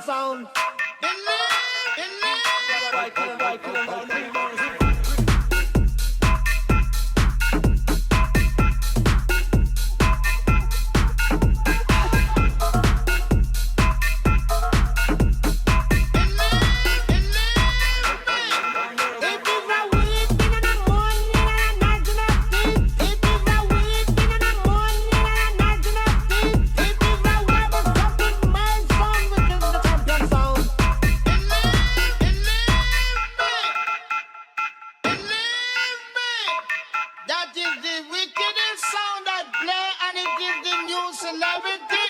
sound. That is the wickedest sound that play, and it gives the new celebrity